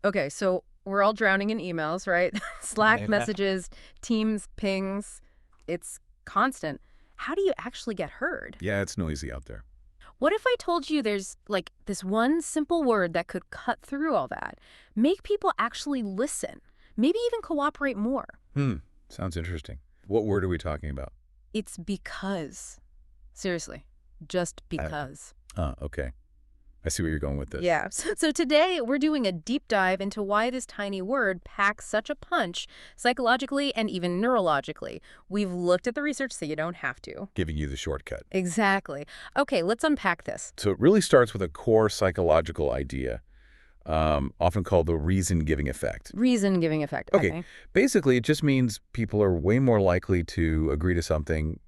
Okay, so we're all drowning in emails, right? Slack Amen. messages, Teams pings. It's constant. How do you actually get heard? Yeah, it's noisy out there. What if I told you there's like this one simple word that could cut through all that, make people actually listen, maybe even cooperate more? Hmm, sounds interesting. What word are we talking about? It's because. Seriously, just I, because. okay. I see where you're going with this. Yeah. So today we're doing a deep dive into why this tiny word packs such a punch psychologically and even neurologically. We've looked at the research so you don't have to. Giving you the shortcut. Exactly. Okay, let's unpack this. So it really starts with a core psychological idea, often called the reason-giving effect. Reason-giving effect. Okay, Okay. basically it just means people are way more likely to agree to something,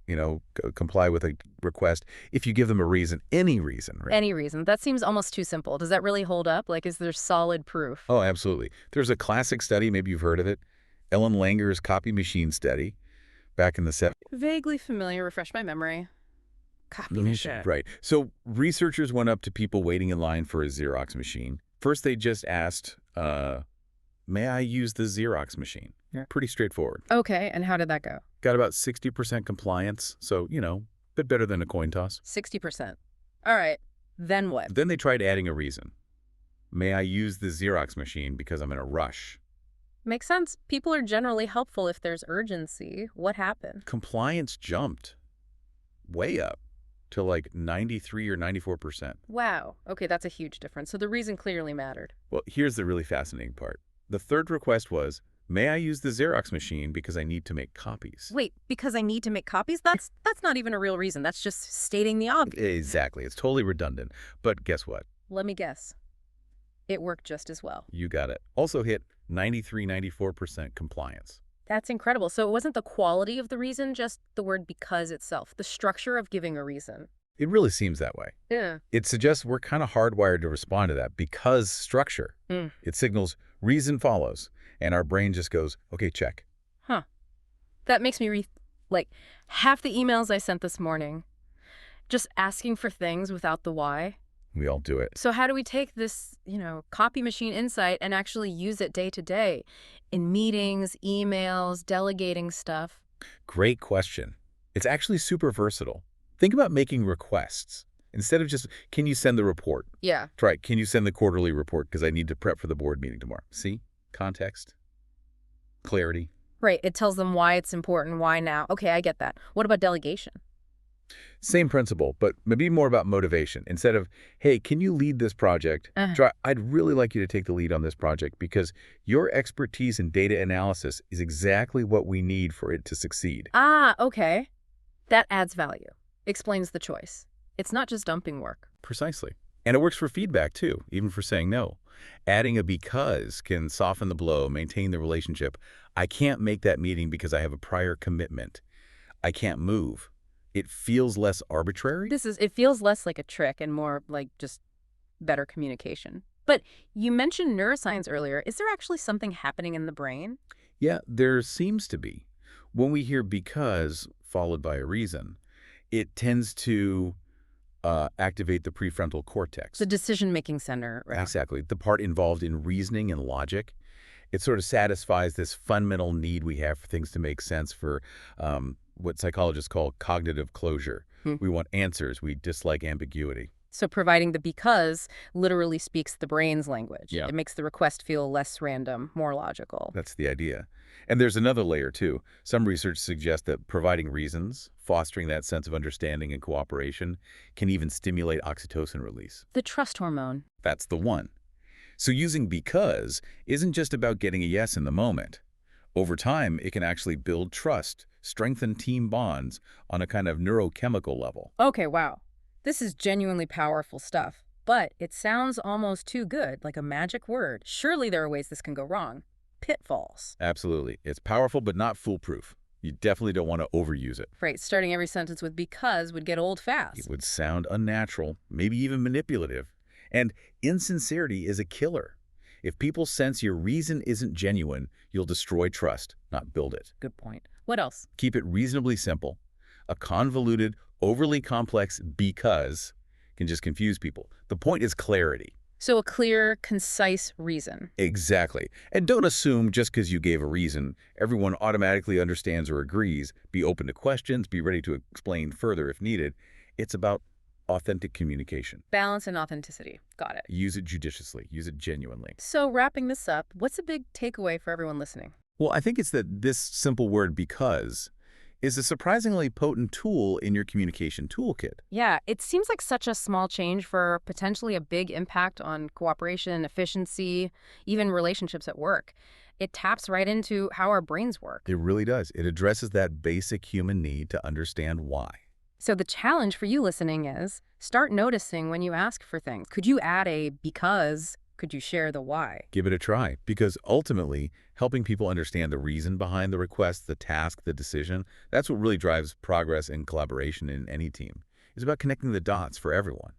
comply with a request if you give them a reason, any reason, right? Any reason. That seems almost too simple. Does that really hold up? Like, is there solid proof? Oh, absolutely. There's a classic study, maybe you've heard of it, Ellen Langer's copy machine study back in the 70s. Vaguely familiar. Refresh my memory. Copy machine. Right. So researchers went up to people waiting in line for a Xerox machine. First, they just asked, may I use the Xerox machine? Yeah. Pretty straightforward. Okay, and how did that go? Got about 60% compliance, so, a bit better than a coin toss. 60%. All right. Then what? Then they tried adding a reason. May I use the Xerox machine because I'm in a rush? Makes sense. People are generally helpful if there's urgency. What happened? Compliance jumped way up to like 93 or 94%. Wow. Okay, that's a huge difference. So the reason clearly mattered. Well, here's the really fascinating part. The third request was, may I use the Xerox machine because I need to make copies? Wait, because I need to make copies? That's not even a real reason. That's just stating the obvious. Exactly. It's totally redundant. But guess what? Let me guess. It worked just as well. You got it. Also hit 93, 94% compliance. That's incredible. So it wasn't the quality of the reason, just the word because itself, the structure of giving a reason. It really seems that way. Yeah. It suggests we're kind of hardwired to respond to that because structure. It signals reason follows, and our brain just goes, okay, check. Huh. That makes me like half the emails I sent this morning, just asking for things without the why. We all do it. So how do we take this, copy machine insight and actually use it day to day in meetings, emails, delegating stuff? Great question. It's actually super versatile. Think about making requests. Instead of just, can you send the report? Yeah. Try, can you send the quarterly report because I need to prep for the board meeting tomorrow? See? Context. Clarity. Right. It tells them why it's important, why now. Okay, I get that. What about delegation? Same principle, but maybe more about motivation. Instead of, hey, can you lead this project? Try, I'd really like you to take the lead on this project because your expertise in data analysis is exactly what we need for it to succeed. Ah, okay. That adds value. Explains the choice. It's not just dumping work. Precisely. And it works for feedback, too, even for saying no. Adding a because can soften the blow, maintain the relationship. I can't make that meeting because I have a prior commitment. I can't move. It feels less arbitrary. It feels less like a trick and more like just better communication. But you mentioned neuroscience earlier. Is there actually something happening in the brain? Yeah, there seems to be. When we hear because followed by a reason, it tends to activate the prefrontal cortex. The decision-making center, right? Exactly. The part involved in reasoning and logic. It sort of satisfies this fundamental need we have for things to make sense for what psychologists call cognitive closure. We want answers. We dislike ambiguity. So providing the because literally speaks the brain's language. Yeah. It makes the request feel less random, more logical. That's the idea. And there's another layer, too. Some research suggests that providing reasons, fostering that sense of understanding and cooperation, can even stimulate oxytocin release. The trust hormone. That's the one. So using because isn't just about getting a yes in the moment. Over time, it can actually build trust, strengthen team bonds on a kind of neurochemical level. Okay, wow. This is genuinely powerful stuff. But it sounds almost too good, like a magic word. Surely there are ways this can go wrong. Pitfalls. Absolutely. It's powerful, but not foolproof. You definitely don't want to overuse it. Right, starting every sentence with because would get old fast. It would sound unnatural, maybe even manipulative. And insincerity is a killer. If people sense your reason isn't genuine, you'll destroy trust, not build it. Good point. What else? Keep it reasonably simple. A convoluted, overly complex because can just confuse people. The point is clarity. So a clear, concise reason. Exactly. And don't assume just because you gave a reason, everyone automatically understands or agrees. Be open to questions, be ready to explain further if needed. It's about authentic communication. Balance and authenticity. Got it. Use it judiciously, use it genuinely. So wrapping this up, what's a big takeaway for everyone listening? Well, I think it's that this simple word because is a surprisingly potent tool in your communication toolkit. Yeah, it seems like such a small change for potentially a big impact on cooperation, efficiency, even relationships at work. It taps right into how our brains work. It really does. It addresses that basic human need to understand why. So the challenge for you listening is start noticing when you ask for things. Could you add a because? Could you share the why? Give it a try, because ultimately, helping people understand the reason behind the request, the task, the decision, that's what really drives progress and collaboration in any team. It's about connecting the dots for everyone.